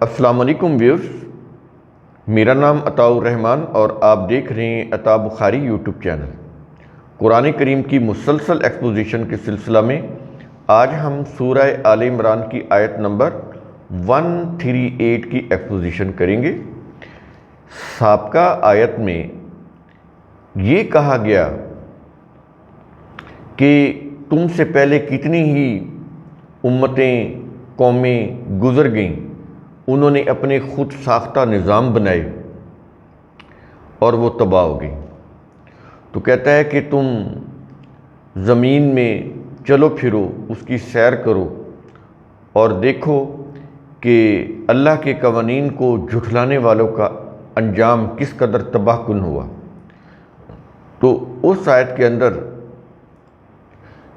السلام علیکم ویورز، میرا نام عطاء الرحمن اور آپ دیکھ رہے ہیں عطاء بخاری یوٹیوب چینل۔ قرآن کریم کی مسلسل ایکسپوزیشن کے سلسلہ میں آج ہم سورہ آل عمران کی آیت نمبر 138 کی ایکسپوزیشن کریں گے۔ سابقہ آیت میں یہ کہا گیا کہ تم سے پہلے کتنی ہی امتیں، قومیں گزر گئیں، انہوں نے اپنے خود ساختہ نظام بنائے اور وہ تباہ ہو گئی۔ تو کہتا ہے کہ تم زمین میں چلو پھرو، اس کی سیر کرو اور دیکھو کہ اللہ کے قوانین کو جھٹلانے والوں کا انجام کس قدر تباہ کن ہوا۔ تو اس آیت کے اندر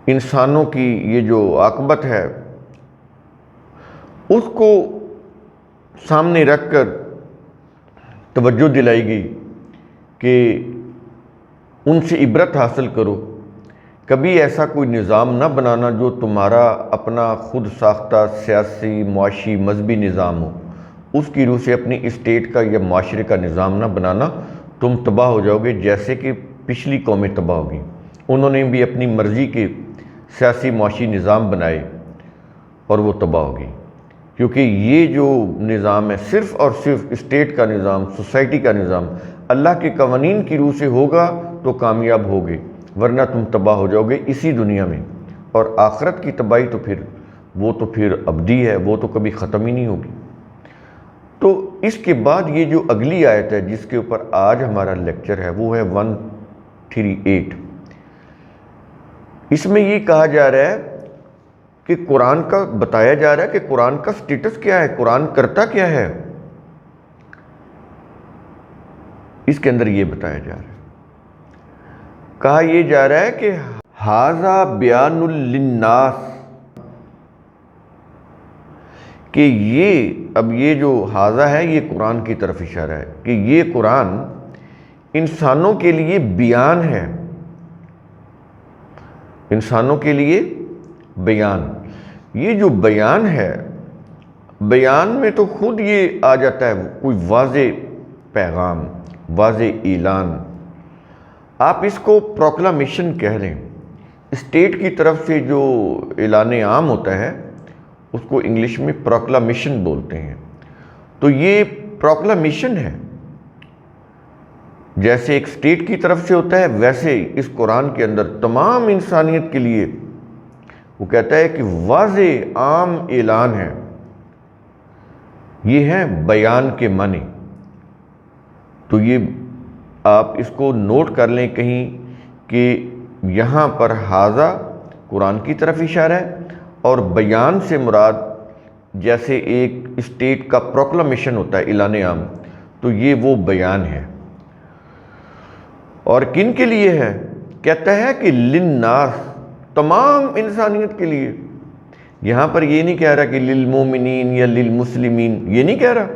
انسانوں کی یہ جو عاقبت ہے اس کو سامنے رکھ کر توجہ دلائی گئی کہ ان سے عبرت حاصل کرو، کبھی ایسا کوئی نظام نہ بنانا جو تمہارا اپنا خود ساختہ سیاسی، معاشی، مذہبی نظام ہو، اس کی روح سے اپنی اسٹیٹ کا یا معاشرے کا نظام نہ بنانا، تم تباہ ہو جاؤ گے جیسے کہ پچھلی قومیں تباہ ہو گئیں۔ انہوں نے بھی اپنی مرضی کے سیاسی معاشی نظام بنائے اور وہ تباہ ہو گئی، کیونکہ یہ جو نظام ہے صرف اور صرف اسٹیٹ کا نظام، سوسائٹی کا نظام، اللہ کے قوانین کی روح سے ہوگا تو کامیاب ہوگے، ورنہ تم تباہ ہو جاؤ گے اسی دنیا میں، اور آخرت کی تباہی تو پھر ابدی ہے، وہ تو کبھی ختم ہی نہیں ہوگی۔ تو اس کے بعد یہ جو اگلی آیت ہے جس کے اوپر آج ہمارا لیکچر ہے وہ ہے 138۔ اس میں یہ کہا جا رہا ہے کہ قرآن کا بتایا جا رہا ہے کہ قرآن کا سٹیٹس کیا ہے، قرآن کرتا کیا ہے۔ اس کے اندر یہ بتایا جا رہا ہے، کہا یہ جا رہا ہے کہ ھذا بیان للناس، کہ یہ جو ھذا ہے یہ قرآن کی طرف اشارہ ہے کہ یہ قرآن انسانوں کے لیے بیان ہے، انسانوں کے لیے بیان۔ یہ جو بیان ہے، بیان میں تو خود یہ آ جاتا ہے کوئی واضح پیغام، واضح اعلان، آپ اس کو پروکلامیشن کہہ لیں۔ اسٹیٹ کی طرف سے جو اعلان عام ہوتا ہے اس کو انگلش میں پروکلامیشن بولتے ہیں۔ تو یہ پروکلامیشن ہے، جیسے ایک اسٹیٹ کی طرف سے ہوتا ہے ویسے اس قرآن کے اندر تمام انسانیت کے لیے وہ کہتا ہے کہ واضح عام اعلان ہے۔ یہ ہے بیان کے معنی۔ تو یہ آپ اس کو نوٹ کر لیں کہیں کہ یہاں پر ھذا قرآن کی طرف اشارہ ہے، اور بیان سے مراد جیسے ایک اسٹیٹ کا پروکلامیشن ہوتا ہے، اعلان عام، تو یہ وہ بیان ہے۔ اور کن کے لیے ہے؟ کہتا ہے کہ للناس، تمام انسانیت کے لیے۔ یہاں پر یہ نہیں کہہ رہا کہ للمومنین یا للمسلمین، یہ نہیں کہہ رہا۔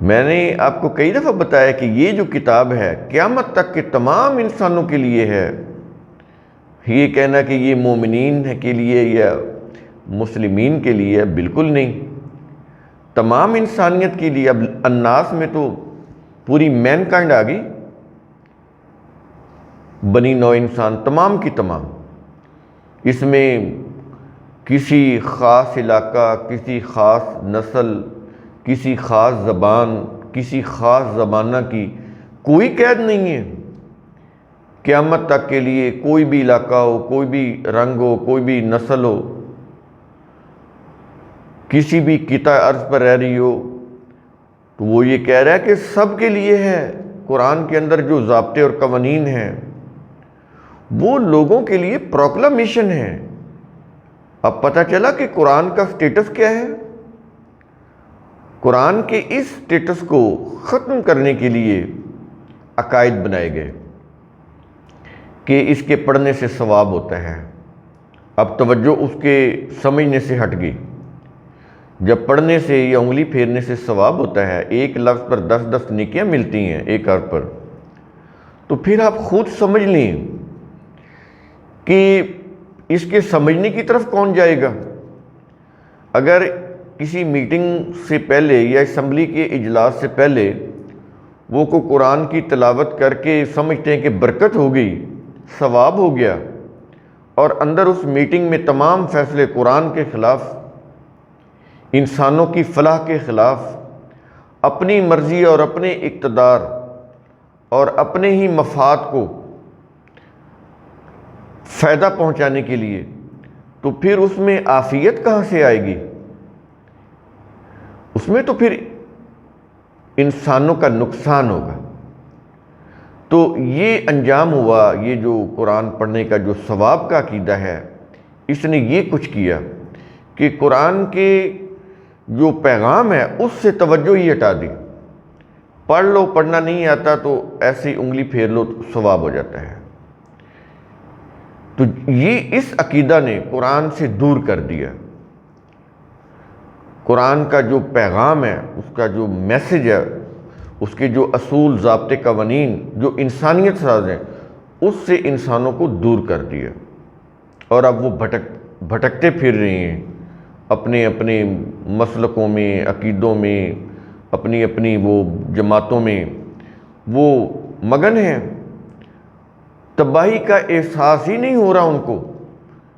میں نے آپ کو کئی دفعہ بتایا کہ یہ جو کتاب ہے قیامت تک کے تمام انسانوں کے لیے ہے۔ یہ کہنا کہ یہ مومنین کے لیے یا مسلمین کے لیے ہے، بالکل نہیں، تمام انسانیت کے لیے۔ اب الناس میں تو پوری مین کائنڈ آ گئی، بنی نوع انسان تمام کی تمام۔ اس میں کسی خاص علاقہ، کسی خاص نسل، کسی خاص زبان، کسی خاص زمانہ کی کوئی قید نہیں ہے۔ قیامت تک کے لیے کوئی بھی علاقہ ہو، کوئی بھی رنگ ہو، کوئی بھی نسل ہو، کسی بھی قطع ارض پر رہ رہی ہو، تو وہ یہ کہہ رہا ہے کہ سب کے لیے ہے۔ قرآن کے اندر جو ضابطے اور قوانین ہیں وہ لوگوں کے لیے پروکلامیشن ہے۔ اب پتہ چلا کہ قرآن کا سٹیٹس کیا ہے۔ قرآن کے اس سٹیٹس کو ختم کرنے کے لیے عقائد بنائے گئے کہ اس کے پڑھنے سے ثواب ہوتا ہے۔ اب توجہ اس کے سمجھنے سے ہٹ گئی۔ جب پڑھنے سے یا انگلی پھیرنے سے ثواب ہوتا ہے، ایک لفظ پر 10 نیکیاں ملتی ہیں ایک حرف پر، تو پھر آپ خود سمجھ لیں کہ اس کے سمجھنے کی طرف کون جائے گا۔ اگر کسی میٹنگ سے پہلے یا اسمبلی کے اجلاس سے پہلے وہ کو قرآن کی تلاوت کر کے سمجھتے ہیں کہ برکت ہو گئی، ثواب ہو گیا، اور اندر اس میٹنگ میں تمام فیصلے قرآن کے خلاف، انسانوں کی فلاح کے خلاف، اپنی مرضی اور اپنے اقتدار اور اپنے ہی مفاد کو فائدہ پہنچانے کے لیے، تو پھر اس میں عافیت کہاں سے آئے گی؟ اس میں تو پھر انسانوں کا نقصان ہوگا۔ تو یہ انجام ہوا، یہ جو قرآن پڑھنے کا جو ثواب کا عقیدہ ہے، اس نے یہ کچھ کیا کہ قرآن کے جو پیغام ہے اس سے توجہ ہی ہٹا دی۔ پڑھ لو، پڑھنا نہیں آتا تو ایسی انگلی پھیر لو تو ثواب ہو جاتا ہے۔ تو یہ اس عقیدہ نے قرآن سے دور کر دیا۔ قرآن کا جو پیغام ہے، اس کا جو میسج ہے، اس کے جو اصول، ضابطے، قوانین جو انسانیت ساز ہیں، اس سے انسانوں کو دور کر دیا، اور اب وہ بھٹکتے پھر رہے ہیں اپنے اپنے مسلکوں میں، عقیدوں میں، اپنی اپنی وہ جماعتوں میں وہ مگن ہیں۔ تباہی کا احساس ہی نہیں ہو رہا ان کو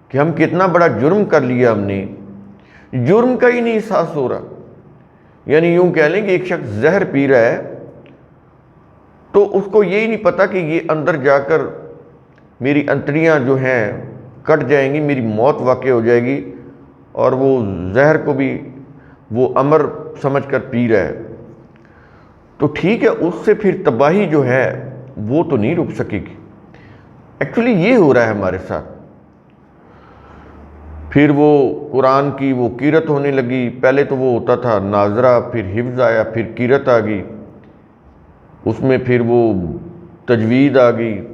کہ ہم کتنا بڑا جرم کر لیا، ہم نے جرم کا ہی نہیں احساس ہو رہا۔ یعنی یوں کہہ لیں کہ ایک شخص زہر پی رہا ہے تو اس کو یہی نہیں پتا کہ یہ اندر جا کر میری انتڑیاں جو ہیں کٹ جائیں گی، میری موت واقع ہو جائے گی، اور وہ زہر کو بھی وہ امر سمجھ کر پی رہا ہے۔ تو ٹھیک ہے، اس سے پھر تباہی جو ہے وہ تو نہیں رک سکے گی۔ ایکچولی یہ ہو رہا ہے ہمارے ساتھ۔ پھر وہ قرآن کی وہ قرأت ہونے لگی۔ پہلے تو وہ ہوتا تھا ناظرہ، پھر حفظ آیا، پھر قرأت آ گئی، اس میں پھر وہ تجوید آ گئی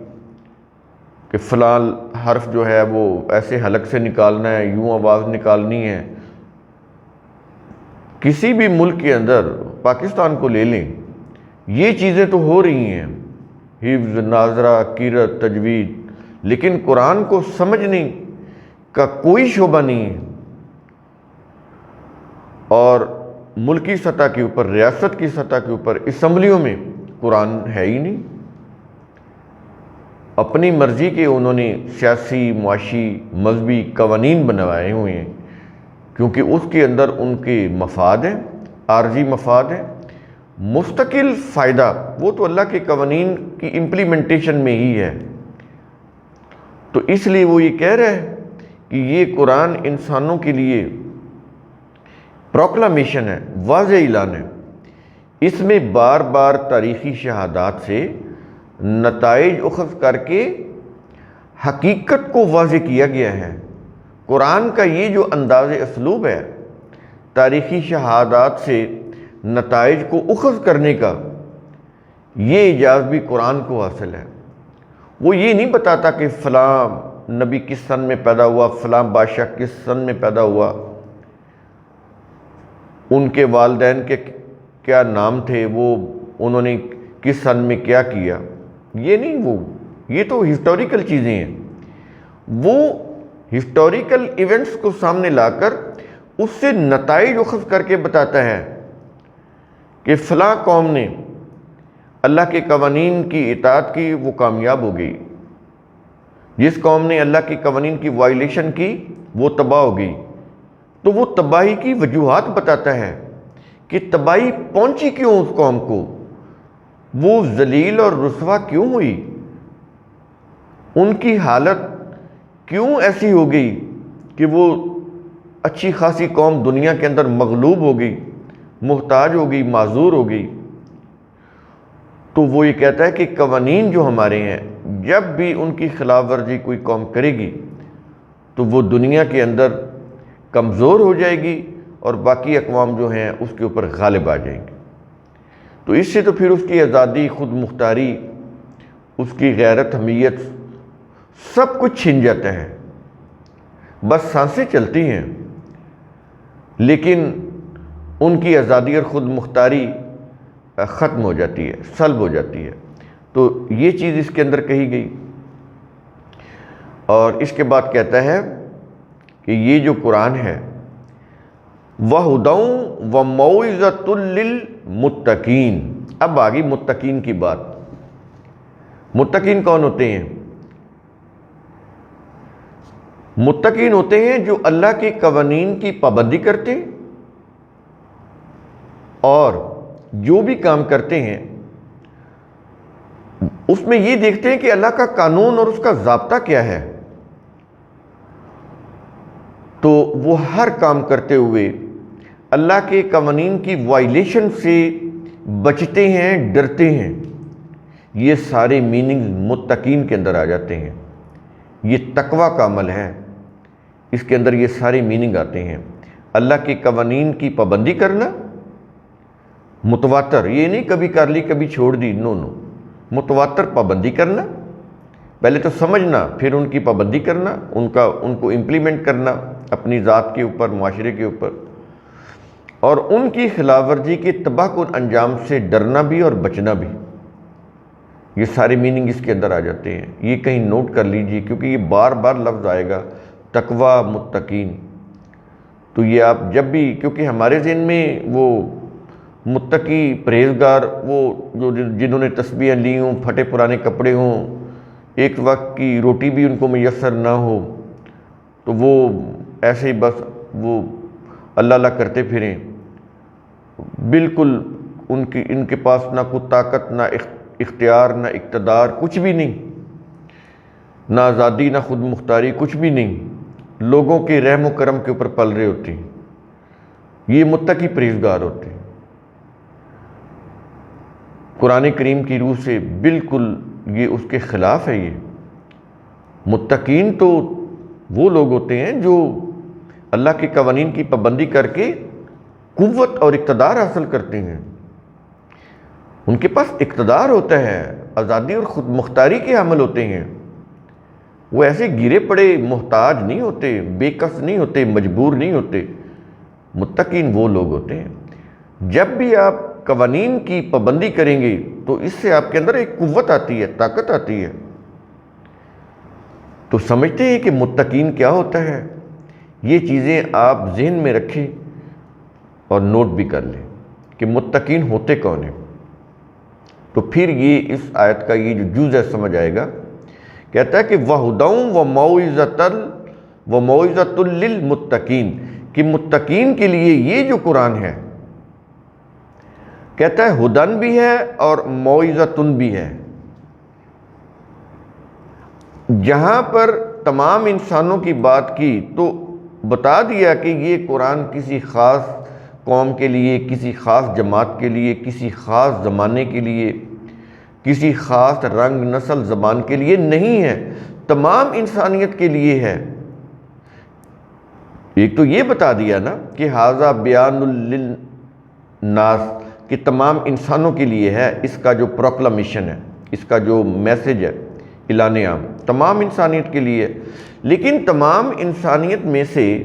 کہ فلاں حرف جو ہے وہ ایسے حلق سے نکالنا ہے، یوں آواز نکالنی ہے۔ کسی بھی ملک کے اندر، پاکستان کو لے لیں، یہ چیزیں تو ہو رہی ہیں، حفظ، ناظرہ، قرأت، تجوید، لیکن قرآن کو سمجھنے کا کوئی شعبہ نہیں ہے۔ اور ملکی سطح کے اوپر، ریاست کی سطح کے اوپر، اسمبلیوں میں قرآن ہے ہی نہیں۔ اپنی مرضی کے انہوں نے سیاسی، معاشی، مذہبی قوانین بنوائے ہوئے ہیں، کیونکہ اس کے اندر ان کے مفاد ہیں، عارضی مفاد ہیں۔ مستقل فائدہ وہ تو اللہ کے قوانین کی امپلیمنٹیشن میں ہی ہے۔ تو اس لیے وہ یہ کہہ رہے ہیں کہ یہ قرآن انسانوں کے لیے پروکلامیشن ہے، واضح اعلان ہے۔ اس میں بار بار تاریخی شہادات سے نتائج اخذ کر کے حقیقت کو واضح کیا گیا ہے۔ قرآن کا یہ جو انداز اسلوب ہے، تاریخی شہادات سے نتائج کو اخذ کرنے کا، یہ اعجاز بھی قرآن کو حاصل ہے۔ وہ یہ نہیں بتاتا کہ فلاں نبی کس سن میں پیدا ہوا، فلاں بادشاہ کس سن میں پیدا ہوا، ان کے والدین کے کیا نام تھے، وہ انہوں نے کس سن میں کیا کیا، یہ نہیں، یہ تو ہسٹوریکل چیزیں ہیں۔ وہ ہسٹوریکل ایونٹس کو سامنے لا کر اس سے نتائج اخذ کر کے بتاتا ہے کہ فلاں قوم نے اللہ کے قوانین کی اطاعت کی، وہ کامیاب ہو گئی، جس قوم نے اللہ کی قوانین کی وائلیشن کی وہ تباہ ہو گئی۔ تو وہ تباہی کی وجوہات بتاتا ہے کہ تباہی پہنچی کیوں اس قوم کو، وہ ذلیل اور رسوا کیوں ہوئی، ان کی حالت کیوں ایسی ہو گئی کہ وہ اچھی خاصی قوم دنیا کے اندر مغلوب ہو گئی، محتاج ہو گئی، معذور ہو گئی۔ تو وہ یہ کہتا ہے کہ قوانین جو ہمارے ہیں، جب بھی ان کی خلاف ورزی کوئی قوم کرے گی تو وہ دنیا کے اندر کمزور ہو جائے گی، اور باقی اقوام جو ہیں اس کے اوپر غالب آ جائیں گے۔ تو اس سے تو پھر اس کی آزادی، خود مختاری، اس کی غیرت، حمیت، سب کچھ چھن جاتا ہے۔ بس سانسیں چلتی ہیں، لیکن ان کی آزادی اور خود مختاری ختم ہو جاتی ہے، سلب ہو جاتی ہے۔ تو یہ چیز اس کے اندر کہی گئی۔ اور اس کے بعد کہتا ہے کہ یہ جو قرآن ہے وَہُدًى وَمَوْعِظَةٌ لِّلْمُتَّقِينَ۔ اب آگئی متقین کی بات۔ متقین کون ہوتے ہیں؟ متقین ہوتے ہیں جو اللہ کے قوانین کی پابندی کرتے ہیں اور جو بھی کام کرتے ہیں اس میں یہ دیکھتے ہیں کہ اللہ کا قانون اور اس کا ضابطہ کیا ہے، تو وہ ہر کام کرتے ہوئے اللہ کے قوانین کی وائلیشن سے بچتے ہیں، ڈرتے ہیں۔ یہ سارے میننگ متقین کے اندر آ جاتے ہیں۔ یہ تقوی کا عمل ہے، اس کے اندر یہ سارے میننگ آتے ہیں۔ اللہ کے قوانین کی پابندی کرنا، متواتر، یہ نہیں کبھی کر لی کبھی چھوڑ دی، نو، متواتر پابندی کرنا، پہلے تو سمجھنا پھر ان کی پابندی کرنا، ان کو امپلیمنٹ کرنا اپنی ذات کے اوپر، معاشرے کے اوپر، اور ان کی خلاف ورزی کے تباہ کن انجام سے ڈرنا بھی اور بچنا بھی۔ یہ سارے میننگ اس کے اندر آ جاتے ہیں۔ یہ کہیں نوٹ کر لیجئے کیونکہ یہ بار بار لفظ آئے گا، تقوی، متقین۔ تو یہ آپ جب بھی، کیونکہ ہمارے ذہن میں وہ متقی، پرہیزگار، وہ جنہوں نے تسبیحیں لی ہوں، پھٹے پرانے کپڑے ہوں، ایک وقت کی روٹی بھی ان کو میسر نہ ہو، تو وہ ایسے ہی بس وہ اللہ اللہ کرتے پھریں، بالکل ان کے پاس نہ کوئی طاقت، نہ اختیار، نہ اقتدار، کچھ بھی نہیں، نہ آزادی، نہ خود مختاری، کچھ بھی نہیں، لوگوں کے رحم و کرم کے اوپر پل رہے ہوتے ہیں۔ یہ متقی پرہیزگار ہوتے ہیں۔ قرآن کریم کی روح سے بالکل یہ اس کے خلاف ہے۔ یہ متقین تو وہ لوگ ہوتے ہیں جو اللہ کے قوانین کی پابندی کر کے قوت اور اقتدار حاصل کرتے ہیں۔ ان کے پاس اقتدار ہوتا ہے، آزادی اور خود مختاری کے حامل ہوتے ہیں۔ وہ ایسے گرے پڑے محتاج نہیں ہوتے، بے کس نہیں ہوتے، مجبور نہیں ہوتے۔ متقین وہ لوگ ہوتے ہیں۔ جب بھی آپ قوانین کی پابندی کریں گے تو اس سے آپ کے اندر ایک قوت آتی ہے، طاقت آتی ہے۔ تو سمجھتے ہیں کہ متقین کیا ہوتا ہے؟ یہ چیزیں آپ ذہن میں رکھیں اور نوٹ بھی کر لیں کہ متقین ہوتے کون ہیں۔ تو پھر یہ اس آیت کا یہ جو جز ہے سمجھ آئے گا۔ کہتا ہے کہ وَہُدًى وَمَوْعِظَةٌ لِّلْمُتَّقِينَ، کہ متقین کے لیے یہ جو قرآن ہے، کہتا ہے ہدن بھی ہے اور موعظۃ بھی ہے۔ جہاں پر تمام انسانوں کی بات کی تو بتا دیا کہ یہ قرآن کسی خاص قوم کے لیے، کسی خاص جماعت کے لیے، کسی خاص زمانے کے لیے، کسی خاص رنگ، نسل، زبان کے لیے نہیں ہے، تمام انسانیت کے لیے ہے۔ ایک تو یہ بتا دیا نا کہ ھذا بیان للناس، کہ تمام انسانوں کے لیے ہے، اس کا جو پروکلمیشن ہے، اس کا جو میسج ہے، اعلان عام تمام انسانیت کے لیے۔ لیکن تمام انسانیت میں سے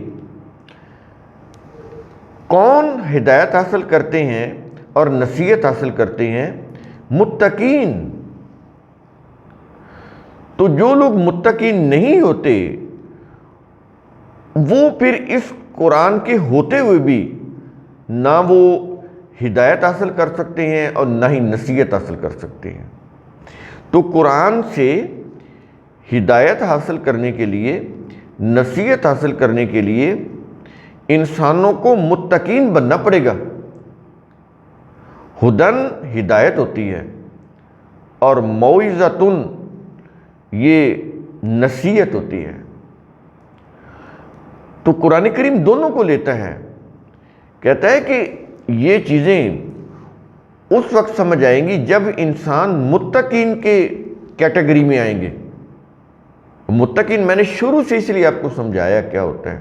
کون ہدایت حاصل کرتے ہیں اور نصیحت حاصل کرتے ہیں؟ متقین۔ تو جو لوگ متقین نہیں ہوتے وہ پھر اس قرآن کے ہوتے ہوئے بھی نہ وہ ہدایت حاصل کر سکتے ہیں اور نہ ہی نصیحت حاصل کر سکتے ہیں۔ تو قرآن سے ہدایت حاصل کرنے کے لیے، نصیحت حاصل کرنے کے لیے انسانوں کو متقین بننا پڑے گا۔ ہدن ہدایت ہوتی ہے اور موعظۃ یہ نصیحت ہوتی ہے۔ تو قرآن کریم دونوں کو لیتا ہے۔ کہتا ہے کہ یہ چیزیں اس وقت سمجھ آئیں گی جب انسان متقین کے کیٹیگری میں آئیں گے۔ متقین میں نے شروع سے اس لیے آپ کو سمجھایا کیا ہوتا ہے،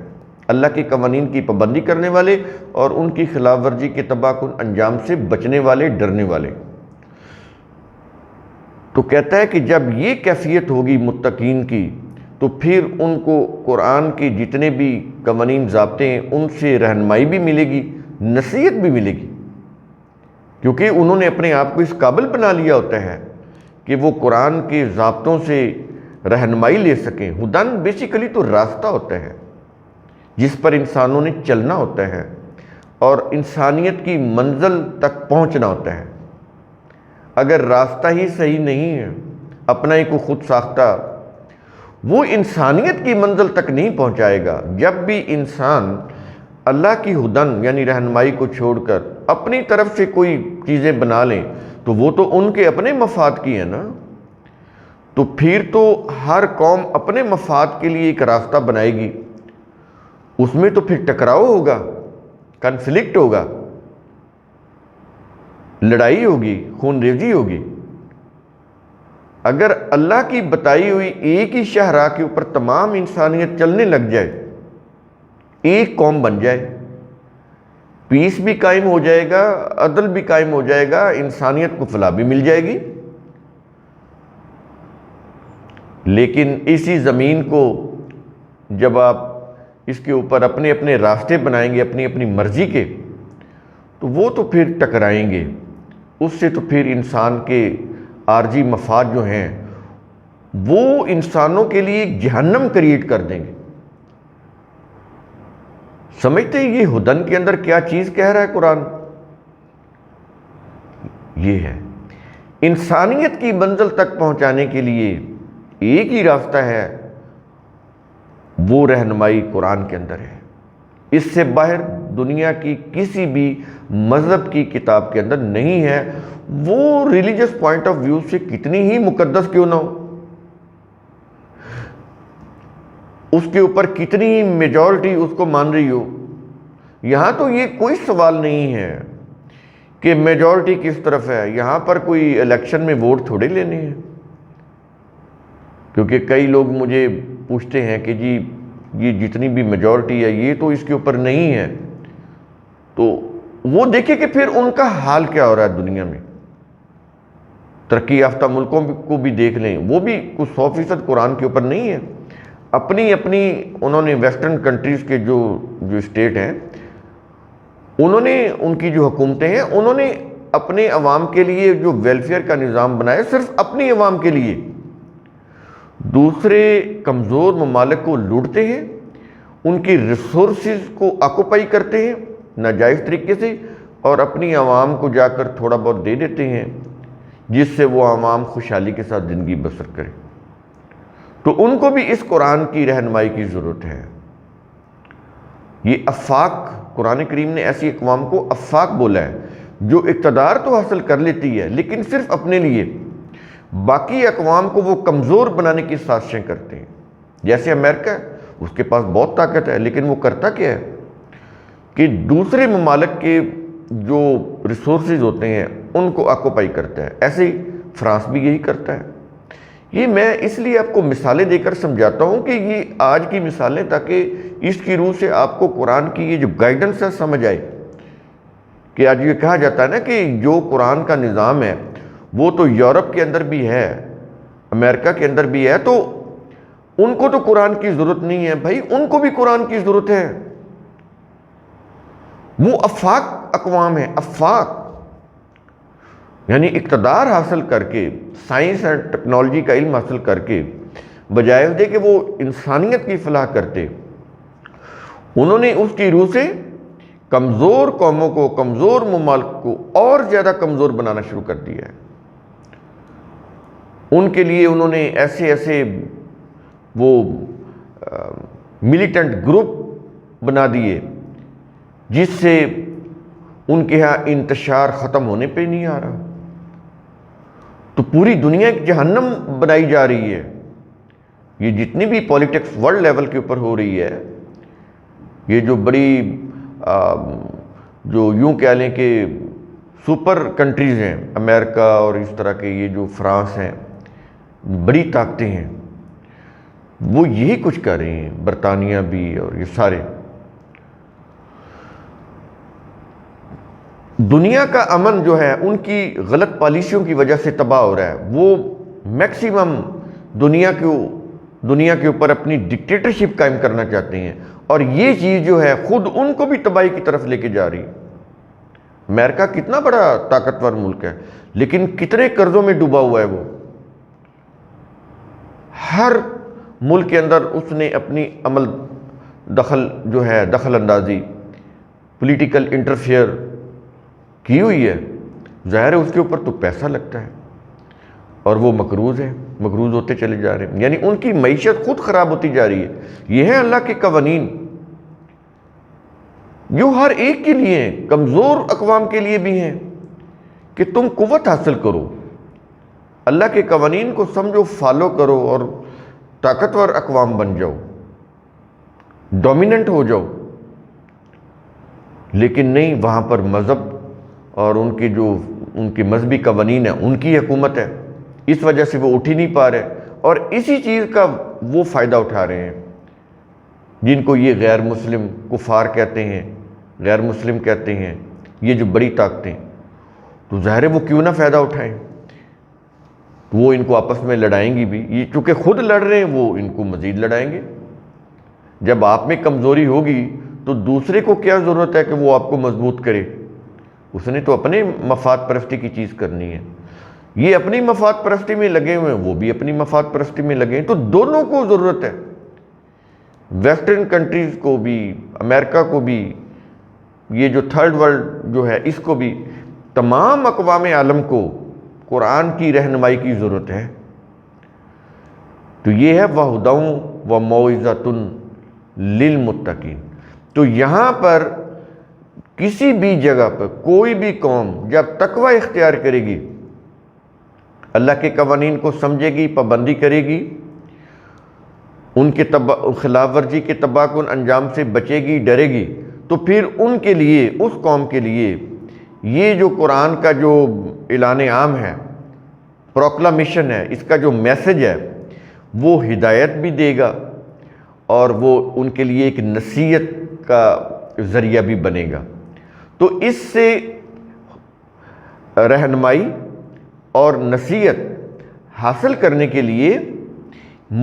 اللہ کے قوانین کی پابندی کرنے والے اور ان کی خلاف ورزی کے تباہ کن انجام سے بچنے والے، ڈرنے والے۔ تو کہتا ہے کہ جب یہ کیفیت ہوگی متقین کی تو پھر ان کو قرآن کے جتنے بھی قوانین ضابطے ہیں ان سے رہنمائی بھی ملے گی، نصیحت بھی ملے گی، کیونکہ انہوں نے اپنے آپ کو اس قابل بنا لیا ہوتا ہے کہ وہ قرآن کے ضابطوں سے رہنمائی لے سکیں۔ ہدن بیسیکلی تو راستہ ہوتا ہے جس پر انسانوں نے چلنا ہوتا ہے۔ اور انسانیت کی منزل تک پہنچنا ہوتا ہے۔ اگر راستہ ہی صحیح نہیں ہے، اپنا ہی کو خود ساختہ، وہ انسانیت کی منزل تک نہیں پہنچائے گا۔ جب بھی انسان اللہ کی ہدن یعنی رہنمائی کو چھوڑ کر اپنی طرف سے کوئی چیزیں بنا لیں تو وہ تو ان کے اپنے مفاد کی ہیں نا، تو پھر تو ہر قوم اپنے مفاد کے لیے ایک راستہ بنائے گی، اس میں تو پھر ٹکراؤ ہوگا، کنفلکٹ ہوگا، لڑائی ہوگی، خون ریزی ہوگی۔ اگر اللہ کی بتائی ہوئی ایک ہی شاہراہ کے اوپر تمام انسانیت چلنے لگ جائے، ایک قوم بن جائے، پیس بھی قائم ہو جائے گا، عدل بھی قائم ہو جائے گا، انسانیت کو فلاح بھی مل جائے گی۔ لیکن اسی زمین کو جب آپ اس کے اوپر اپنے اپنے راستے بنائیں گے اپنی اپنی مرضی کے، تو وہ تو پھر ٹکرائیں گے، اس سے تو پھر انسان کے عارضی مفاد جو ہیں وہ انسانوں کے لیے ایک جہنم کریٹ کر دیں گے۔ سمجھتے ہیں یہ ہدن کے اندر کیا چیز کہہ رہا ہے قرآن؟ یہ ہے انسانیت کی منزل تک پہنچانے کے لیے ایک ہی راستہ ہے، وہ رہنمائی قرآن کے اندر ہے۔ اس سے باہر دنیا کی کسی بھی مذہب کی کتاب کے اندر نہیں ہے، وہ ریلیجس پوائنٹ آف ویو سے کتنی ہی مقدس کیوں نہ ہو، اس کے اوپر کتنی ہی میجورٹی اس کو مان رہی ہو۔ یہاں تو یہ کوئی سوال نہیں ہے کہ میجورٹی کس طرف ہے، یہاں پر کوئی الیکشن میں ووٹ تھوڑے لینے ہیں۔ کیونکہ کئی لوگ مجھے پوچھتے ہیں کہ جی یہ جتنی بھی میجورٹی ہے یہ تو اس کے اوپر نہیں ہے، تو وہ دیکھیں کہ پھر ان کا حال کیا ہو رہا ہے دنیا میں۔ ترقی یافتہ ملکوں کو بھی دیکھ لیں، وہ بھی کچھ 100% قرآن کے اوپر نہیں ہے، اپنی اپنی انہوں نے ویسٹرن کنٹریز کے جو اسٹیٹ ہیں، انہوں نے ان کی جو حکومتیں ہیں انہوں نے اپنے عوام کے لیے جو ویلفیئر کا نظام بنایا صرف اپنی عوام کے لیے، دوسرے کمزور ممالک کو لوٹتے ہیں، ان کی ریسورسز کو آکوپائی کرتے ہیں ناجائز طریقے سے، اور اپنی عوام کو جا کر تھوڑا بہت دے دیتے ہیں جس سے وہ عوام خوشحالی کے ساتھ زندگی بسر کرے۔ تو ان کو بھی اس قرآن کی رہنمائی کی ضرورت ہے۔ یہ افاق، قرآن کریم نے ایسی اقوام کو افاق بولا ہے جو اقتدار تو حاصل کر لیتی ہے لیکن صرف اپنے لیے، باقی اقوام کو وہ کمزور بنانے کی سازشیں کرتے ہیں۔ جیسے امریکہ، اس کے پاس بہت طاقت ہے لیکن وہ کرتا کیا ہے کہ دوسرے ممالک کے جو ریسورسز ہوتے ہیں ان کو آکوپائی کرتا ہے۔ ایسے ہی فرانس بھی یہی کرتا ہے۔ یہ میں اس لیے آپ کو مثالیں دے کر سمجھاتا ہوں کہ یہ آج کی مثالیں تاکہ اس کی روح سے آپ کو قرآن کی یہ جو گائیڈنس ہے سمجھ آئے، کہ آج یہ کہا جاتا ہے نا کہ جو قرآن کا نظام ہے وہ تو یورپ کے اندر بھی ہے، امریکہ کے اندر بھی ہے، تو ان کو تو قرآن کی ضرورت نہیں ہے۔ بھائی ان کو بھی قرآن کی ضرورت ہے، وہ افاق اقوام ہیں، افاق یعنی اقتدار حاصل کر کے، سائنس اور ٹیکنالوجی کا علم حاصل کر کے، بجائے دے کہ وہ انسانیت کی فلاح کرتے، انہوں نے اس کی روح سے کمزور قوموں کو، کمزور ممالک کو اور زیادہ کمزور بنانا شروع کر دیا ہے۔ ان کے لیے انہوں نے ایسے ایسے وہ ملیٹنٹ گروپ بنا دیے جس سے ان کے ہاں انتشار ختم ہونے پہ نہیں آ رہا، تو پوری دنیا ایک جہنم بنائی جا رہی ہے۔ یہ جتنی بھی پولیٹکس ورلڈ لیول کے اوپر ہو رہی ہے، یہ جو بڑی جو یوں کہہ لیں کہ سپر کنٹریز ہیں، امریکہ اور اس طرح کے یہ جو فرانس ہیں، بڑی طاقتیں ہیں، وہ یہی کچھ کر رہے ہیں، برطانیہ بھی اور یہ سارے۔ دنیا کا امن جو ہے ان کی غلط پالیسیوں کی وجہ سے تباہ ہو رہا ہے۔ وہ میکسیمم دنیا کے اوپر اپنی ڈکٹیٹرشپ قائم کرنا چاہتے ہیں، اور یہ چیز جو ہے خود ان کو بھی تباہی کی طرف لے کے جا رہی ہے۔ امریکہ کتنا بڑا طاقتور ملک ہے لیکن کتنے قرضوں میں ڈوبا ہوا ہے وہ۔ ہر ملک کے اندر اس نے اپنی دخل اندازی پولیٹیکل انٹرفیئر کی ہوئی ہے، ظاہر ہے اس کے اوپر تو پیسہ لگتا ہے اور وہ مقروض ہے، مقروض ہوتے چلے جا رہے ہیں، یعنی ان کی معیشت خود خراب ہوتی جا رہی ہے۔ یہ ہے اللہ کے قوانین جو ہر ایک کے لیے ہیں، کمزور اقوام کے لیے بھی ہیں کہ تم قوت حاصل کرو، اللہ کے قوانین کو سمجھو، فالو کرو اور طاقتور اقوام بن جاؤ، ڈومیننٹ ہو جاؤ۔ لیکن نہیں، وہاں پر مذہب اور ان کے مذہبی قوانین ہیں، ان کی حکومت ہے، اس وجہ سے وہ اٹھ ہی نہیں پا رہے، اور اسی چیز کا وہ فائدہ اٹھا رہے ہیں جن کو یہ غیر مسلم کفار کہتے ہیں، غیر مسلم کہتے ہیں، یہ جو بڑی طاقتیں، تو ظاہر ہے وہ کیوں نہ فائدہ اٹھائیں، وہ ان کو آپس میں لڑائیں گی بھی، یہ چونکہ خود لڑ رہے ہیں وہ ان کو مزید لڑائیں گے۔ جب آپ میں کمزوری ہوگی تو دوسرے کو کیا ضرورت ہے کہ وہ آپ کو مضبوط کرے؟ اس نے تو اپنے مفاد پرستی کی چیز کرنی ہے، یہ اپنی مفاد پرستی میں لگے ہوئے ہیں، وہ بھی اپنی مفاد پرستی میں لگے ہیں، تو دونوں کو ضرورت ہے، ویسٹرن کنٹریز کو بھی، امریکہ کو بھی، یہ جو تھرڈ ورلڈ جو ہے اس کو بھی، تمام اقوام عالم کو قرآن کی رہنمائی کی ضرورت ہے۔ تو یہ ہے وَهُدًى وَمَوْعِظَةٌ لِّلْمُتَّقِينَ۔ تو یہاں پر کسی بھی جگہ پر کوئی بھی قوم جب تقوی اختیار کرے گی، اللہ کے قوانین کو سمجھے گی، پابندی کرے گی، ان کے خلاف ورزی کے تباہ کن انجام سے بچے گی، ڈرے گی، تو پھر ان کے لیے، اس قوم کے لیے یہ جو قرآن کا جو اعلان عام ہے، پروکلامیشن ہے، اس کا جو میسج ہے، وہ ہدایت بھی دے گا اور وہ ان کے لیے ایک نصیحت کا ذریعہ بھی بنے گا۔ تو اس سے رہنمائی اور نصیحت حاصل کرنے کے لیے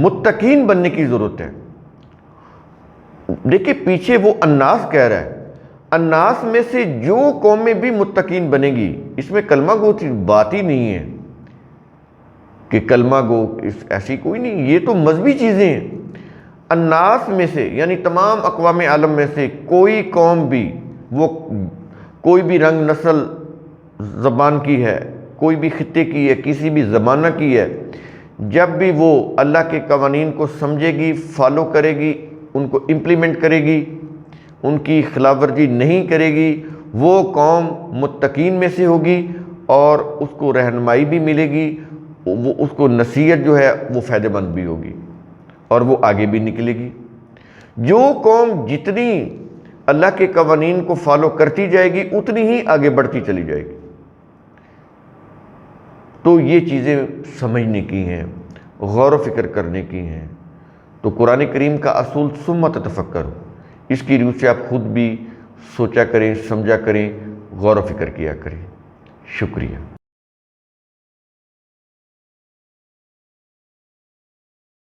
متقین بننے کی ضرورت ہے۔ دیکھیں پیچھے وہ الناس کہہ رہا ہے، الناس میں سے جو قومیں بھی متقین بنے گی، اس میں کلمہ گو بات ہی نہیں ہے کہ کلمہ گو ایسی کوئی نہیں، یہ تو مذہبی چیزیں ہیں۔ الناس میں سے یعنی تمام اقوام عالم میں سے کوئی قوم بھی، وہ کوئی بھی رنگ، نسل، زبان کی ہے، کوئی بھی خطے کی ہے، کسی بھی زمانہ کی ہے، جب بھی وہ اللہ کے قوانین کو سمجھے گی، فالو کرے گی، ان کو امپلیمنٹ کرے گی، ان کی خلاف ورزی نہیں کرے گی، وہ قوم متقین میں سے ہوگی اور اس کو رہنمائی بھی ملے گی، وہ اس کو نصیحت جو ہے وہ فائدہ مند بھی ہوگی اور وہ آگے بھی نکلے گی۔ جو قوم جتنی اللہ کے قوانین کو فالو کرتی جائے گی اتنی ہی آگے بڑھتی چلی جائے گی۔ تو یہ چیزیں سمجھنے کی ہیں، غور و فکر کرنے کی ہیں۔ تو قرآن کریم کا اصول ثم تتفکروا، اس کی روح سے آپ خود بھی سوچا کریں، سمجھا کریں، غور و فکر کیا کریں۔ شکریہ۔